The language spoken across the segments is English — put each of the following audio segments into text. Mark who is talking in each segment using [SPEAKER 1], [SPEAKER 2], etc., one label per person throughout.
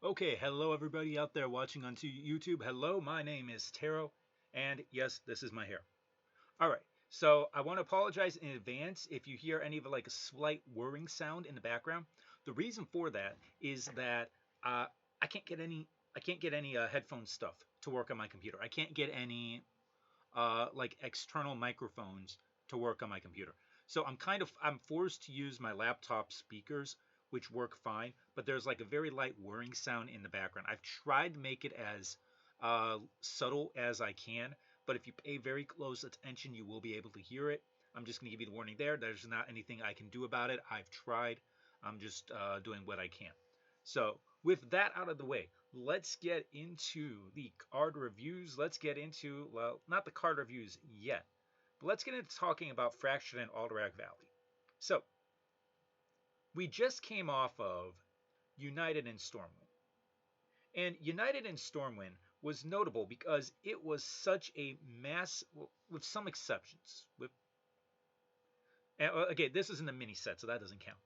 [SPEAKER 1] Okay, hello everybody out there watching on YouTube. Hello, my name is Taro, and yes, this is my hair. All right, so I want to apologize in advance if you hear any of like a slight whirring sound in the background. The reason for that is that uh, I can't get any headphone stuff to work on my computer. I can't get any like external microphones to work on my computer. So I'm forced to use my laptop speakers, which work fine, but there's like a very light whirring sound in the background. I've tried to make it as subtle as I can, but if you pay very close attention, you will be able to hear it. I'm just going to give you the warning there. There's not anything I can do about it. I've tried. I'm just doing what I can. So with that out of the way, let's get into the card reviews. Let's get into, well, not the card reviews yet, but let's get into talking about Fractured and Alterac Valley. So we just came off of United and Stormwind. And United and Stormwind was notable because it was such a mass, well, with some exceptions. Okay, this isn't a mini set, so that doesn't count.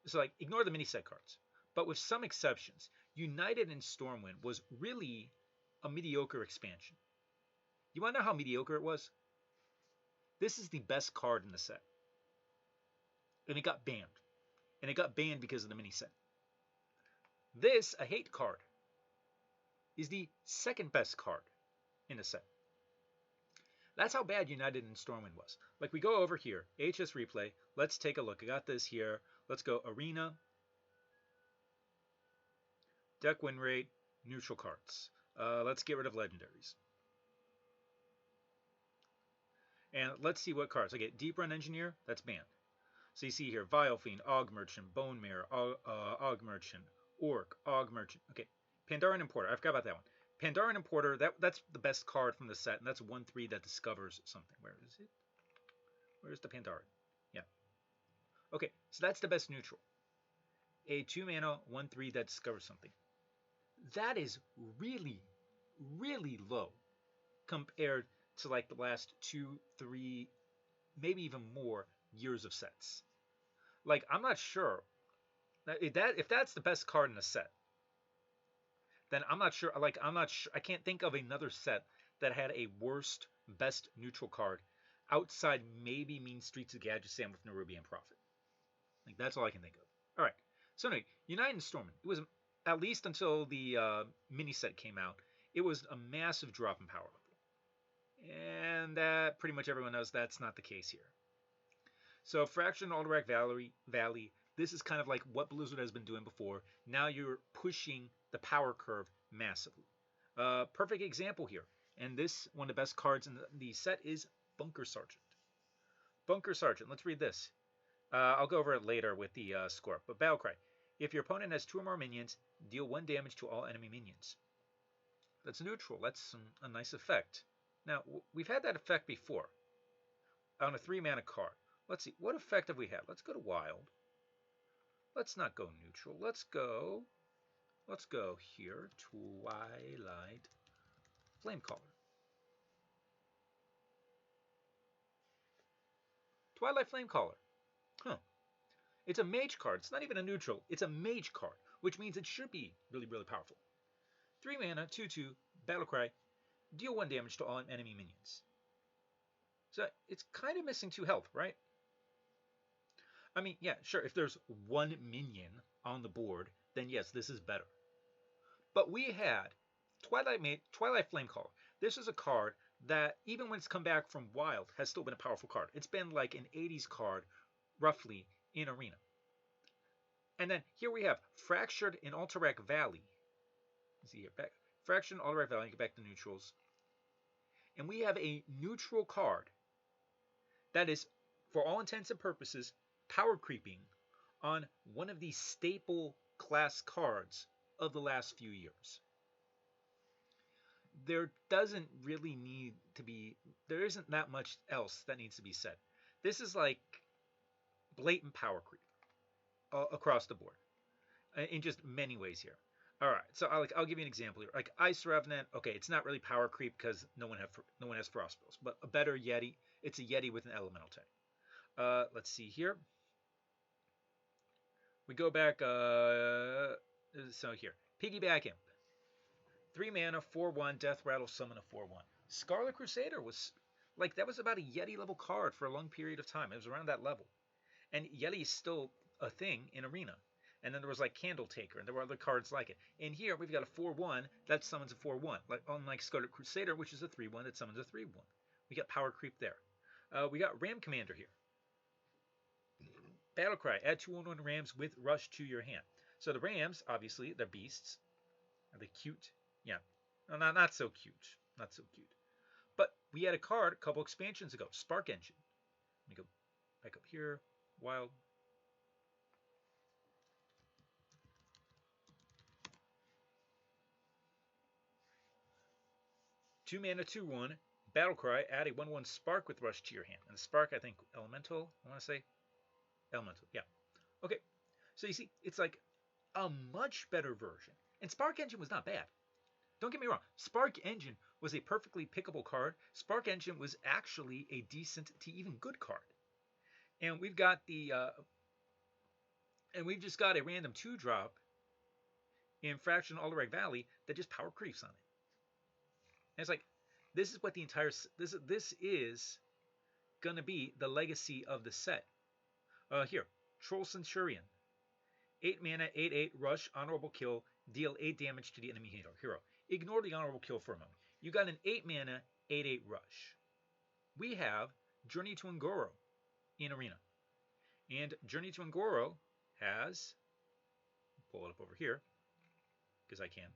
[SPEAKER 1] So like ignore the mini set cards. But with some exceptions, United and Stormwind was really a mediocre expansion. You want to know how mediocre it was? This is the best card in the set. And it got banned. And it got banned because of the mini set. This, a hate card, is the second best card in the set. That's how bad United and Stormwind was. Like we go over here, HS replay. Let's take a look. I got this here. Let's go Arena, deck win rate, neutral cards. Let's get rid of legendaries. And let's see what cards. Okay, Deep Run Engineer, that's banned. So you see here, Vile Fiend, Og Merchant, Bone Mirror, Og Merchant, Orc, Og Merchant. Okay, Pandaren Importer, I forgot about that one. Pandaren Importer, that's the best card from the set, and that's 1/3 that discovers something. Where is it? Where's the Pandaren? Yeah. Okay, so that's the best neutral. A 2-mana, 1/3 that discovers something. That is really, really low compared to like the last 2, 3, maybe even more years of sets. Like I'm not sure if that's the best card in the set, then I'm not sure. Like I'm not sure. I can't think of another set that had a worst best neutral card outside maybe Mean Streets of Gadget Sam with Nerubian Prophet. Like that's all I can think of. All right. So anyway, United and Stormwind. It was at least until the mini set came out. It was a massive drop in power level, and pretty much everyone knows that's not the case here. So Fractured and Alterac Valley, this is kind of like what Blizzard has been doing before. Now you're pushing the power curve massively. Perfect example here. And this, one of the best cards in the set is Bunker Sergeant. Bunker Sergeant, let's read this. I'll go over it later with the score. But Battlecry. If your opponent has 2 or more minions, deal 1 damage to all enemy minions. That's neutral. That's a nice effect. Now, we've had that effect before on a 3-mana card. Let's see, what effect have we had? Let's go to Wild. Let's not go neutral. Let's go here, Twilight Flamecaller. Twilight Flamecaller. Huh. It's a mage card. It's not even a neutral. It's a mage card, which means it should be really, really powerful. 3 mana, 2/2, Battlecry. Deal 1 damage to all enemy minions. So it's kind of missing 2 health, right? I mean, yeah, sure, if there's 1 minion on the board, then yes, this is better. But we had Twilight Flamecaller. This is a card that, even when it's come back from Wild, has still been a powerful card. It's been like an 80s card, roughly, in Arena. And then here we have Fractured in Alterac Valley. Let's see here, Fractured in Alterac Valley, get back to neutrals. And we have a neutral card that is, for all intents and purposes, power creeping on one of the staple class cards of the last few years. There doesn't really need to be, there isn't that much else that needs to be said. This is like blatant power creep across the board in just many ways here. All right, so I'll give you an example here. Like Ice Revenant, okay, it's not really power creep because no one has Frost Spells, but a better Yeti, it's a Yeti with an Elemental tag. Let's see here. We go back, so here, Piggyback Imp. 3 mana, 4/1, Death Rattle, summon a 4/1. Scarlet Crusader was like, that was about a Yeti level card for a long period of time. It was around that level. And Yeti is still a thing in Arena. And then there was like Candle Taker, and there were other cards like it. And here we've got a 4/1 that summons a 4/1, like unlike Scarlet Crusader, which is a 3/1 that summons a 3/1. We got Power Creep there. We got Ram Commander here. Battlecry, add 2/1 Rams with Rush to your hand. So the Rams, obviously, they're beasts. Are they cute? Yeah. No, not so cute. Not so cute. But we had a card a couple expansions ago, Spark Engine. Let me go back up here. Wild. Two mana, 2/1. Battlecry, add a 1/1 Spark with Rush to your hand. And the Spark, I think, Elemental, I want to say. Elemental, yeah. Okay, so you see, it's like a much better version. And Spark Engine was not bad. Don't get me wrong. Spark Engine was a perfectly pickable card. Spark Engine was actually a decent to even good card. And we've got and we've just got a random 2-drop in Fraction Alterac Valley that just power creeps on it. And it's like, this is what the entire this is gonna be the legacy of the set. Here, Troll Centurion, 8 mana, 8/8 rush, honorable kill, deal 8 damage to the enemy hero. Ignore the honorable kill for a moment. You got an 8 mana, 8/8 rush. We have Journey to Un'Goro in Arena, and Journey to Un'Goro has, pull it up over here because I can.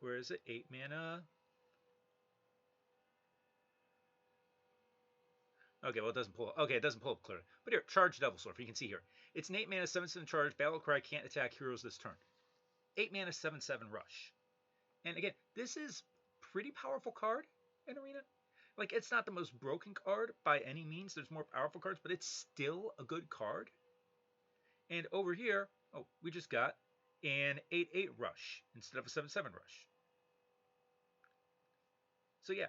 [SPEAKER 1] Where is it? 8 mana. Okay, well, it doesn't pull up. Okay, it doesn't pull up clearly. But here, Charge Devil Sword. You can see here. It's an 8 mana, 7/7 charge. Battlecry can't attack heroes this turn. 8 mana, 7/7 rush. And again, this is pretty powerful card in Arena. Like, it's not the most broken card by any means. There's more powerful cards, but it's still a good card. And over here, oh, we just got an 8/8 rush instead of a 7/7 rush. So yeah,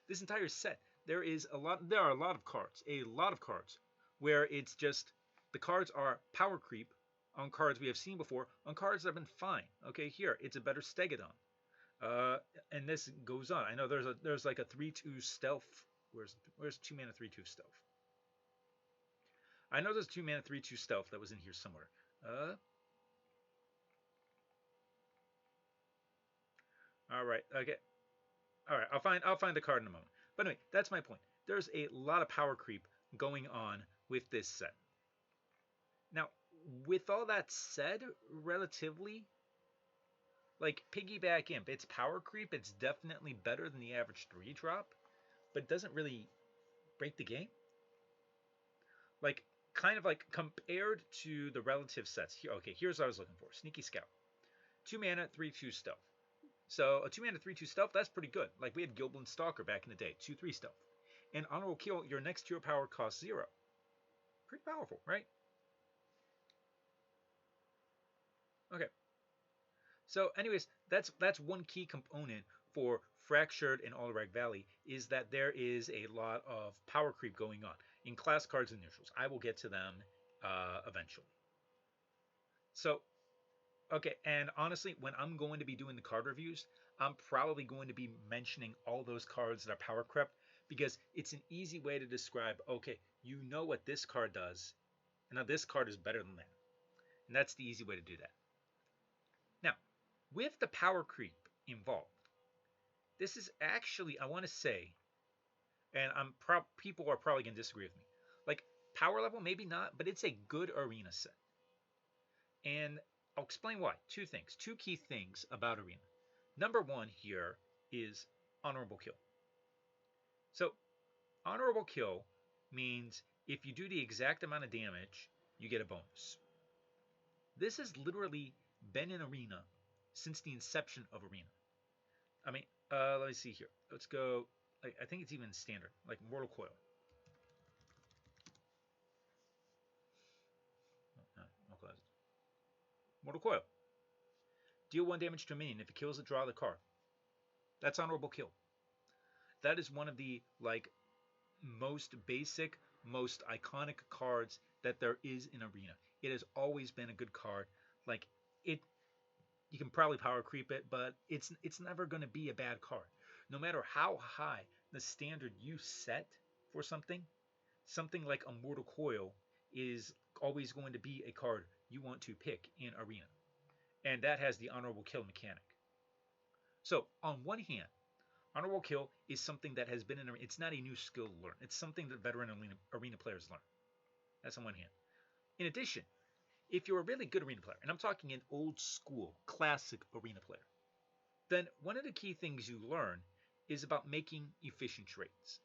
[SPEAKER 1] this entire set, there are a lot of cards, where it's just the cards are power creep on cards we have seen before, on cards that have been fine. Okay, here it's a better Stegodon. And this goes on. I know there's like a 3/2 stealth. Where's 2 mana 3/2 stealth? I know there's 2 mana 3/2 stealth that was in here somewhere. All right. Okay. All right. I'll find the card in a moment. But anyway, that's my point. There's a lot of power creep going on with this set. Now, with all that said, relatively, like Piggyback Imp, it's power creep. It's definitely better than the average 3-drop, but it doesn't really break the game. Like, kind of like compared to the relative sets. Okay, here's what I was looking for. Sneaky Scout. 2 mana, 3/2 stealth. So a 2 mana 3/2 stealth, that's pretty good. Like we had Gilblin Stalker back in the day, 2/3 stealth. And honorable kill, your next hero power costs 0. Pretty powerful, right? Okay. So anyways, that's one key component for Fractured and Alterac Valley, is that there is a lot of power creep going on in class cards and neutrals. I will get to them eventually. So, okay, and honestly, when I'm going to be doing the card reviews, I'm probably going to be mentioning all those cards that are power crept, because it's an easy way to describe, okay, you know what this card does, and now this card is better than that. And that's the easy way to do that. Now, with the power creep involved, this is actually, I want to say, and people are probably going to disagree with me, like power level, maybe not, but it's a good arena set. And I'll explain why. Two key things about arena. Number one here is honorable kill. So honorable kill means if you do the exact amount of damage, you get a bonus. This has literally been in arena since the inception of arena. I mean, let me see here. Let's go. I think it's even standard, like Mortal Coil. Mortal Coil. Deal 1 damage to a minion. If it kills it, draw the card. That's honorable kill. That is one of the most basic, most iconic cards that there is in arena. It has always been a good card. Like, it you can probably power creep it, but it's never going to be a bad card. No matter how high the standard you set for something, something like a Mortal Coil is always going to be a card you want to pick in Arena. And that has the honorable kill mechanic. So, on one hand, honorable kill is something that has been in it's not a new skill to learn. It's something that veteran arena players learn. That's on one hand. In addition, if you're a really good arena player, and I'm talking an old school, classic arena player, then one of the key things you learn is about making efficient trades.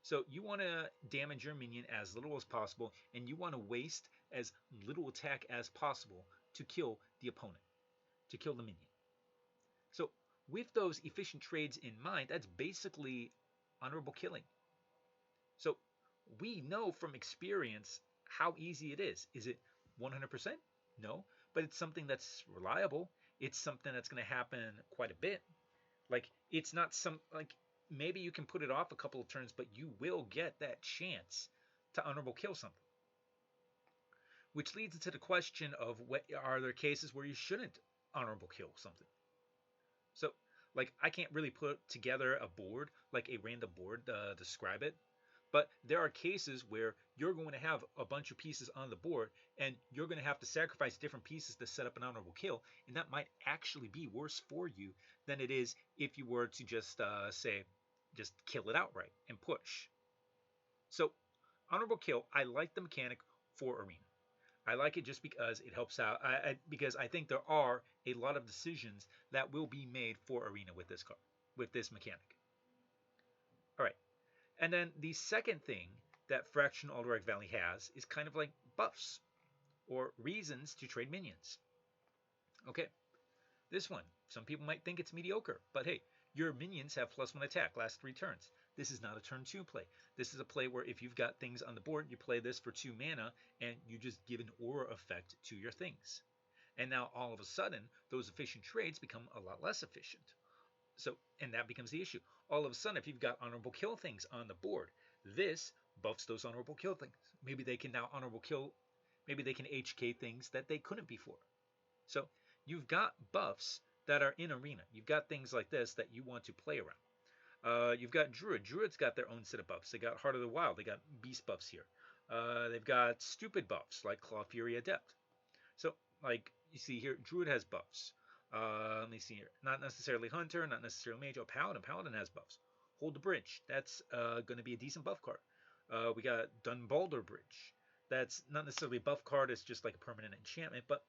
[SPEAKER 1] So you want to damage your minion as little as possible, and you want to waste as little attack as possible to kill the opponent, to kill the minion. So with those efficient trades in mind, that's basically honorable killing. So we know from experience how easy it is. Is it 100%? No, but it's something that's reliable. It's something that's going to happen quite a bit. Like it's not some like maybe you can put it off a couple of turns, but you will get that chance to honorable kill something. Which leads into the question of what are there cases where you shouldn't honorable kill something? So like I can't really put together a board, like a random board to describe it. But there are cases where you're going to have a bunch of pieces on the board and you're going to have to sacrifice different pieces to set up an honorable kill. And that might actually be worse for you than it is if you were to just say, just kill it outright and push. So honorable kill, I like the mechanic for Arena. I like it just because it helps out. Because I think there are a lot of decisions that will be made for Arena with this card, with this mechanic. All right. And then the second thing that Fraction Alterac Valley has is kind of like buffs or reasons to trade minions. Okay, this one, some people might think it's mediocre, but hey, your minions have +1 attack, last 3 turns. This is not a turn 2 play. This is a play where if you've got things on the board, you play this for 2 mana and you just give an aura effect to your things. And now all of a sudden, those efficient trades become a lot less efficient. So, and that becomes the issue. All of a sudden, if you've got honorable kill things on the board, this buffs those honorable kill things. Maybe they can now honorable kill, maybe they can HK things that they couldn't before. So you've got buffs that are in Arena. You've got things like this that you want to play around. You've got Druid. Druid's got their own set of buffs. They got Heart of the Wild. They got Beast buffs here. They've got stupid buffs like Claw Fury Adept. So, like you see here, Druid has buffs. Let me see here. Not necessarily Hunter, not necessarily Mage. Oh, Paladin. Paladin has buffs. Hold the Bridge. That's going to be a decent buff card. We got Dunbalder Bridge. That's not necessarily a buff card. It's just like a permanent enchantment. But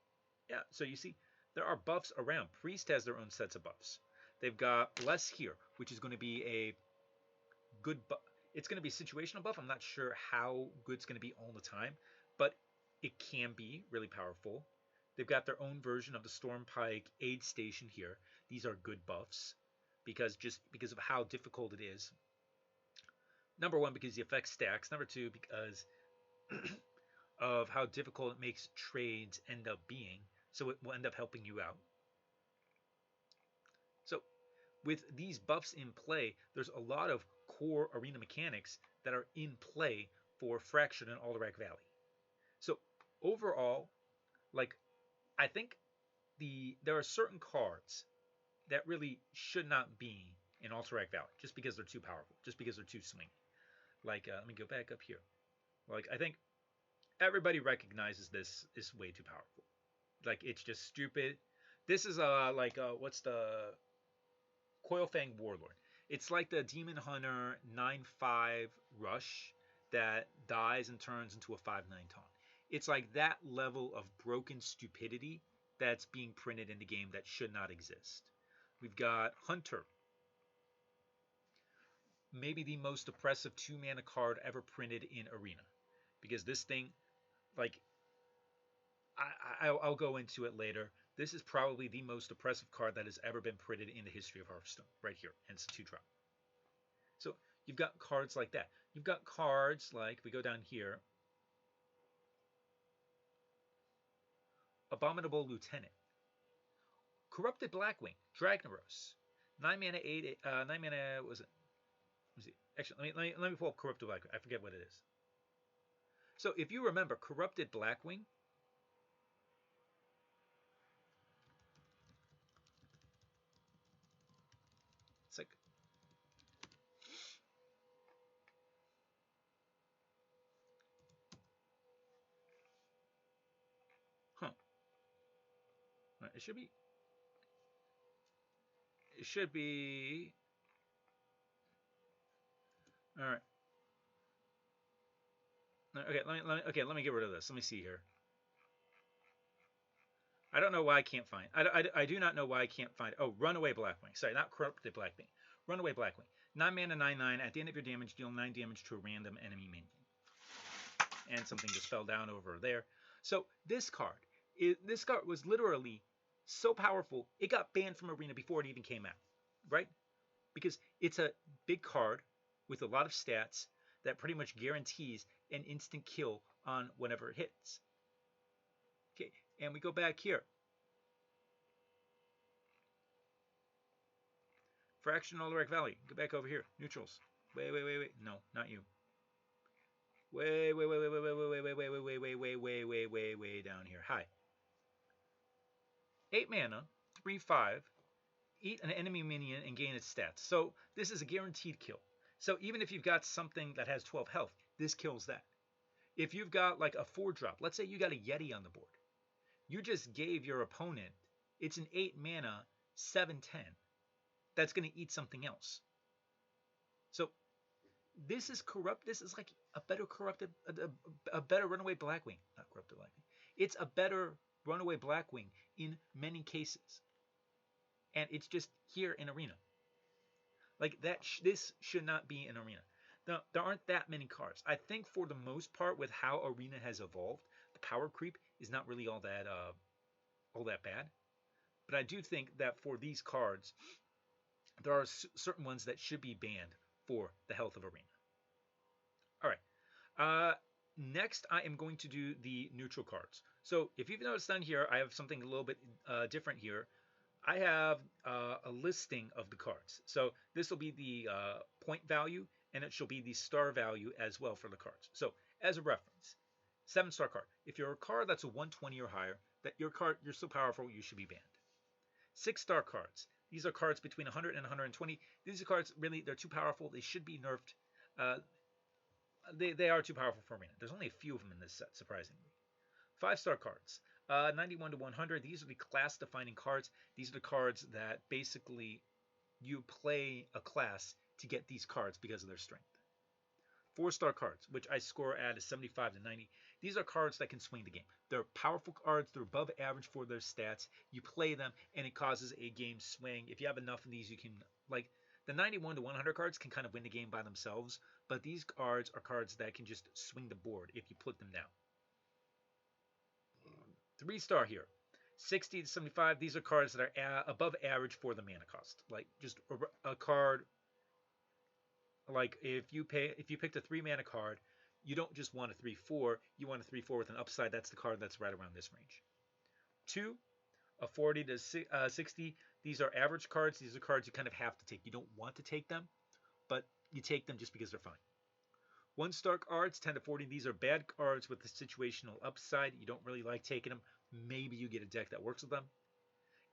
[SPEAKER 1] yeah, so you see, there are buffs around. Priest has their own sets of buffs. They've got Less here, which is going to be a good buff. It's going to be a situational buff. I'm not sure how good it's going to be all the time, but it can be really powerful. They've got their own version of the Stormpike aid station here. These are good buffs because of how difficult it is. Number one, because the effect stacks. Number two, because of how difficult it makes trades end up being. So it will end up helping you out. So with these buffs in play, there's a lot of core arena mechanics that are in play for Fractured and Alterac Valley. So overall, like I think there are certain cards that really should not be in Alterac Valley just because they're too powerful, just because they're too swingy. Like let me go back up here. Like I think everybody recognizes this is way too powerful. Like it's just stupid. This is what's the Coilfang Warlord? It's like the Demon Hunter 9/5 rush that dies and turns into a 5/9 taunt. It's like that level of broken stupidity that's being printed in the game that should not exist. We've got Hunter. Maybe the most oppressive 2-mana card ever printed in Arena. Because this thing, like, I'll go into it later. This is probably the most oppressive card that has ever been printed in the history of Hearthstone, right here, and it's a 2-drop. So you've got cards like that. You've got cards like, we go down here, Abominable Lieutenant, Corrupted Blackwing, Dragnaros, 9 mana, 9 mana, what was it? Let me see. Actually, let me pull up Corrupted Blackwing. I forget what it is. So if you remember, Corrupted Blackwing classic. Huh. It should be. It should be. All right. Okay. Let me get rid of this. Let me see here. I don't know why I can't find. I do not know why I can't find. Oh, Runaway Blackwing. Sorry, not Corrupted Blackwing. Runaway Blackwing. 9 mana, 9/9. At the end of your damage, deal 9 damage to a random enemy minion. And something just fell down over there. So this card was literally so powerful it got banned from Arena before it even came out, right? Because it's a big card with a lot of stats that pretty much guarantees an instant kill on whenever it hits. Okay, and we go back here. Fraction Alterac Valley. Go back over here. Neutrals. Wait. No, not you. Way down here. Hi. 8 mana, 3/5. Eat an enemy minion and gain its stats. So this is a guaranteed kill. So even if you've got something that has 12 health, this kills that. If you've got like a 4-drop, let's say you got a Yeti on the board. You just gave your opponent, it's an 8 mana, 7/10. That's going to eat something else. So this is corrupt. This is like a better corrupted, a better Runaway Blackwing. Not Corrupted Blackwing. It's a better Runaway Blackwing in many cases. And it's just here in Arena. Like that, this should not be in Arena. Now, there aren't that many cards. I think for the most part, with how Arena has evolved, the power creep is not really all that bad. But I do think that for these cards, there are certain ones that should be banned for the health of Arena. All right. Next, I am going to do the neutral cards. So if you've noticed down here, I have something a little bit different here. I have a listing of the cards. So this will be the point value, and it shall be the star value as well for the cards. So as a reference, 7-star card. If you're a card that's a 120 or higher, that you're so powerful, you should be banned. 6-star cards. These are cards between 100 and 120. These are cards, really, they're too powerful. They should be nerfed. They are too powerful for Arena. There's only a few of them in this set, surprisingly. 5-star cards. 91 to 100. These are the class-defining cards. These are the cards that basically you play a class to get these cards because of their strength. 4-star cards, which I score at a 75 to 90. These are cards that can swing the game. They're powerful cards. They're above average for their stats. You play them, and it causes a game swing. If you have enough of these, you can, like, the 91 to 100 cards can kind of win the game by themselves, but these cards are cards that can just swing the board if you put them down. 3-star here. 60 to 75, these are cards that are above average for the mana cost. Like, just a card, like if you picked a 3 mana card, you don't just want a 3/4, you want a 3/4 with an upside. That's the card that's right around this range. 2, a 40 to 60, these are average cards. These are cards you kind of have to take. You don't want to take them, but you take them just because they're fine. 1-star cards, 10 to 40, these are bad cards with the situational upside. You don't really like taking them. Maybe you get a deck that works with them.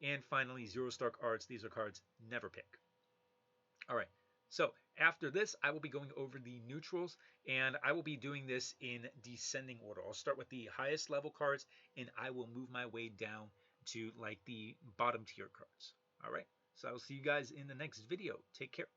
[SPEAKER 1] And finally, 0-star cards, these are cards never pick. All right, so after this, I will be going over the neutrals, and I will be doing this in descending order. I'll start with the highest level cards, and I will move my way down to like the bottom tier cards. All right, so I will see you guys in the next video. Take care.